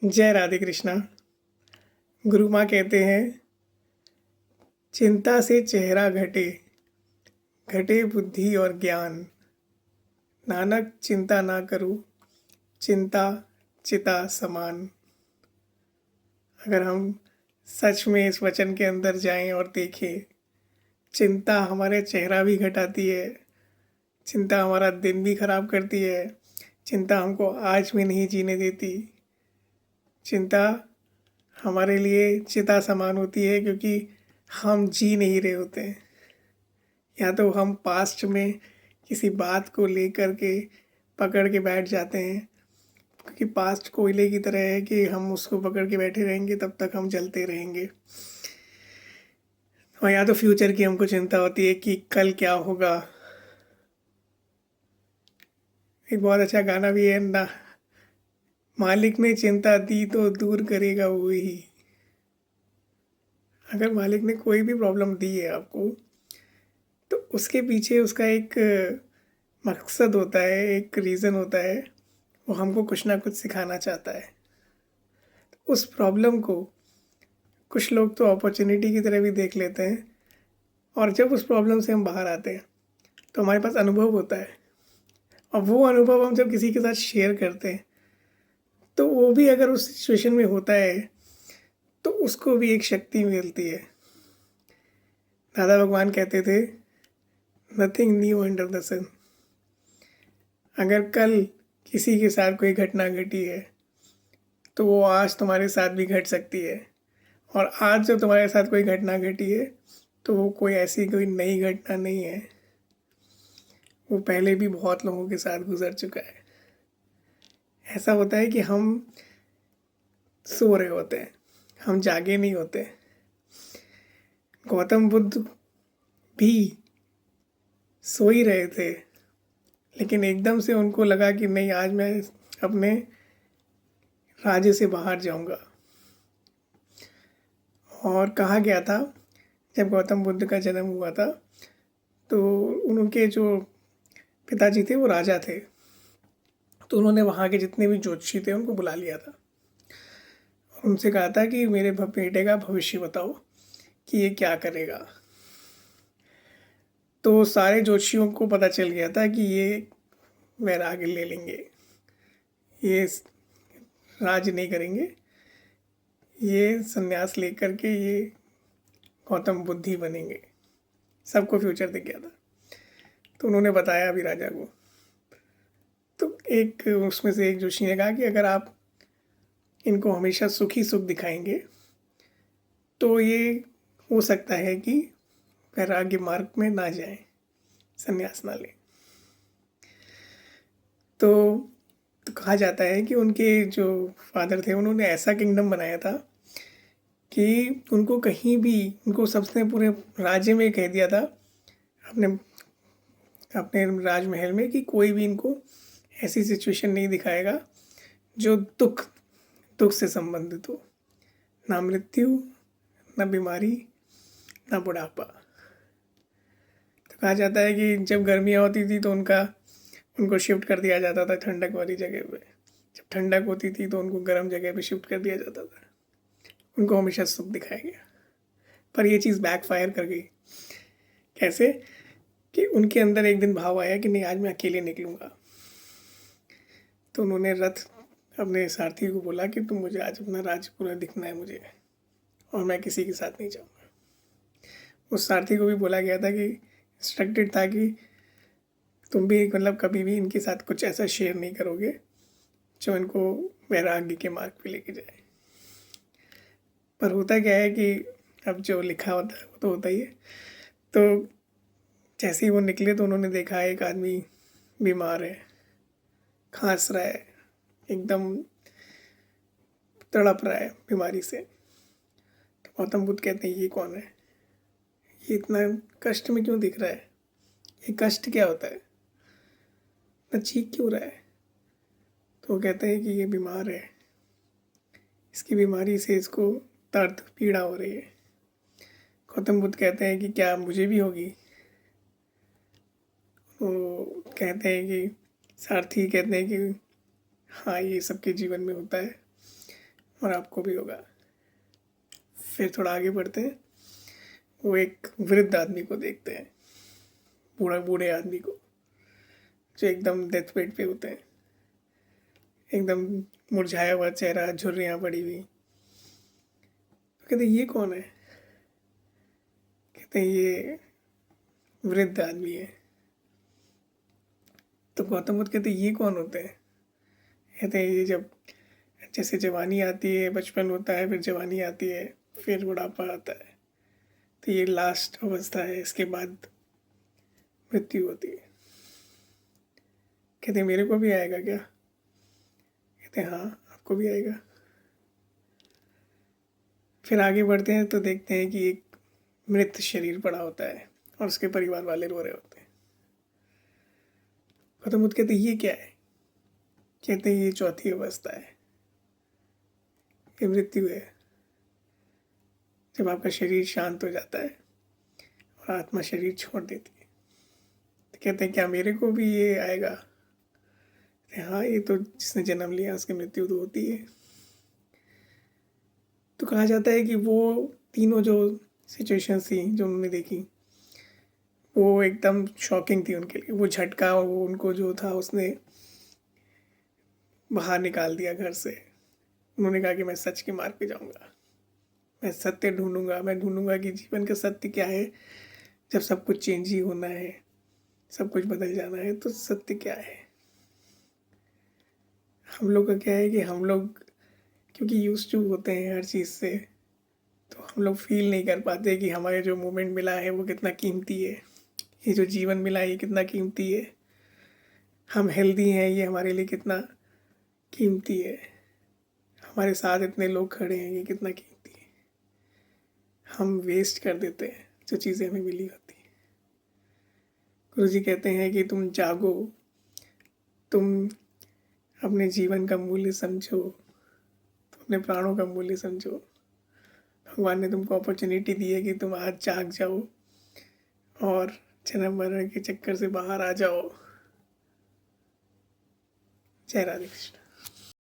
जय राधे कृष्णा। गुरु माँ कहते हैं, चिंता से चेहरा घटे, घटे बुद्धि और ज्ञान। नानक चिंता ना करूं, चिंता चिता समान। अगर हम सच में इस वचन के अंदर जाएं और देखें, चिंता हमारे चेहरा भी घटाती है, चिंता हमारा दिन भी खराब करती है, चिंता हमको आज भी नहीं जीने देती। चिंता हमारे लिए चिता समान होती है, क्योंकि हम जी नहीं रहे होते हैं। या तो हम पास्ट में किसी बात को लेकर के पकड़ के बैठ जाते हैं, क्योंकि पास्ट कोयले की तरह है कि हम उसको पकड़ के बैठे रहेंगे तब तक हम जलते रहेंगे। और या तो फ्यूचर की हमको चिंता होती है कि कल क्या होगा। एक बहुत अच्छा गाना भी है ना, मालिक ने चिंता दी तो दूर करेगा वो ही। अगर मालिक ने कोई भी प्रॉब्लम दी है आपको, तो उसके पीछे उसका एक मकसद होता है, एक रीज़न होता है। वो हमको कुछ ना कुछ सिखाना चाहता है। उस प्रॉब्लम को कुछ लोग तो अपॉर्चुनिटी की तरह भी देख लेते हैं, और जब उस प्रॉब्लम से हम बाहर आते हैं तो हमारे पास अनुभव होता है। और वो अनुभव हम जब किसी के साथ शेयर करते हैं, तो वो भी अगर उस सिचुएशन में होता है तो उसको भी एक शक्ति मिलती है। दादा भगवान कहते थे, नथिंग न्यू अंडर द सन। अगर कल किसी के साथ कोई घटना घटी है, तो वो आज तुम्हारे साथ भी घट सकती है। और आज जो तुम्हारे साथ कोई घटना घटी है, तो वो कोई ऐसी कोई नई घटना नहीं है, वो पहले भी बहुत लोगों के साथ गुजर चुका है। ऐसा होता है कि हम सो रहे होते हैं, हम जागे नहीं होते। गौतम बुद्ध भी सो ही रहे थे, लेकिन एकदम से उनको लगा कि नहीं, आज मैं अपने राज्य से बाहर जाऊंगा। और कहा गया था, जब गौतम बुद्ध का जन्म हुआ था, तो उनके जो पिताजी थे वो राजा थे। तो उन्होंने वहाँ के जितने भी ज्योतिषी थे उनको बुला लिया था। उनसे कहा था कि मेरे बेटे का भविष्य बताओ कि ये क्या करेगा। तो सारे ज्योतिषियों को पता चल गया था कि ये वैराग्य ले लेंगे, ये राज नहीं करेंगे, ये संन्यास लेकर के ये गौतम बुद्ध ही बनेंगे। सबको फ्यूचर दिख गया था। तो उन्होंने बताया अभी राजा को। तो एक उसमें से एक जोशी ने कहा कि अगर आप इनको हमेशा सुखी सुख दिखाएंगे, तो ये हो सकता है कि वैराग्य मार्ग में ना जाए, संन्यास ना लें। तो कहा जाता है कि उनके जो फादर थे उन्होंने ऐसा किंगडम बनाया था कि उनको कहीं भी, उनको सबसे पूरे राज्य में कह दिया था, अपने अपने राजमहल में, कि कोई भी इनको ऐसी सिचुएशन नहीं दिखाएगा जो दुख दुख से संबंधित हो। ना मृत्यु, ना बीमारी, ना बुढ़ापा। तो कहा जाता है कि जब गर्मियाँ होती थी तो उनको शिफ्ट कर दिया जाता था ठंडक वाली जगह पे। जब ठंडक होती थी तो उनको गर्म जगह पे शिफ्ट कर दिया जाता था। उनको हमेशा सुख दिखाया गया। पर ये चीज़ बैक फायर कर गई। कैसे? कि उनके अंदर एक दिन भाव आया कि नहीं, आज मैं अकेले निकलूँगा। तो उन्होंने रथ अपने सारथी को बोला कि तुम मुझे आज अपना राज्य पूरा दिखना है मुझे, और मैं किसी के साथ नहीं जाऊँगा। उस सारथी को भी बोला गया था कि इंस्ट्रक्टेड था कि तुम भी मतलब कभी भी इनके साथ कुछ ऐसा शेयर नहीं करोगे जो इनको वैराग्य के मार्ग पे लेके जाए। पर होता क्या है कि अब जो लिखा होता है वो तो होता ही है। तो जैसे ही वो निकले तो उन्होंने देखा एक आदमी बीमार है, खांस रहा है, एकदम तड़प रहा है बीमारी से। तो गौतम बुद्ध कहते हैं, ये कौन है? ये इतना कष्ट में क्यों दिख रहा है? ये कष्ट क्या होता है? इतना चीख क्यों रहा है? तो वो कहते हैं कि ये बीमार है, इसकी बीमारी से इसको दर्द पीड़ा हो रही है। गौतम बुद्ध कहते हैं कि क्या मुझे भी होगी? वो कहते हैं कि सारथी कहते हैं कि हाँ, ये सबके जीवन में होता है। और आपको भी होगा। फिर थोड़ा आगे बढ़ते हैं, वो एक वृद्ध आदमी को देखते हैं, बूढ़े आदमी को, जो एकदम डेथ बेड पे होते हैं, एकदम मुरझाया हुआ चेहरा, झुर्रियाँ पड़ी हुई। तो कहते ये कौन है? कहते ये वृद्ध आदमी है। तो गौतम बुद्ध कहते ये कौन होते हैं? कहते हैं ये जब जैसे जवानी आती है, बचपन होता है, फिर जवानी आती है, फिर बुढ़ापा आता है, तो ये लास्ट अवस्था है, इसके बाद मृत्यु होती है। कहते मेरे को भी आएगा क्या? कहते हाँ, आपको भी आएगा। फिर आगे बढ़ते हैं तो देखते हैं कि एक मृत शरीर पड़ा होता है और उसके परिवार वाले रो रहे होते हैं। गौतम बुद्ध कहते ये क्या है? कहते हैं ये चौथी अवस्था है, ये मृत्यु है, जब आपका शरीर शांत हो जाता है और आत्मा शरीर छोड़ देती है। तो कहते हैं क्या मेरे को भी ये आएगा? हाँ, ये तो जिसने जन्म लिया उसकी मृत्यु तो होती है। तो कहा जाता है कि वो तीनों जो सिचुएशंस थी जो उन्होंने देखी, वो एकदम शॉकिंग थी उनके लिए। वो झटका वो उनको जो था उसने बाहर निकाल दिया घर से। उन्होंने कहा कि मैं सच के मार्ग पे जाऊंगा, मैं सत्य ढूंढूंगा, मैं ढूंढूंगा कि जीवन का सत्य क्या है। जब सब कुछ चेंज ही होना है, सब कुछ बदल जाना है, तो सत्य क्या है? हम लोग का क्या है कि हम लोग क्योंकि यूज टू होते हैं हर चीज़ से, तो हम लोग फील नहीं कर पाते कि हमारे जो मोमेंट मिला है वो कितना कीमती है, ये जो जीवन मिला है ये कितना कीमती है, हम हेल्दी हैं ये हमारे लिए कितना कीमती है, हमारे साथ इतने लोग खड़े हैं ये कितना कीमती है। हम वेस्ट कर देते हैं जो चीज़ें हमें मिली होती हैं। गुरुजी कहते हैं कि तुम जागो, तुम अपने जीवन का मूल्य समझो, तुम अपने प्राणों का मूल्य समझो। भगवान ने तुमको अपॉर्चुनिटी दी है कि तुम आज जाग जाओ और जन्म मरण के चक्कर से बाहर आ जाओ। जय राधे कृष्ण।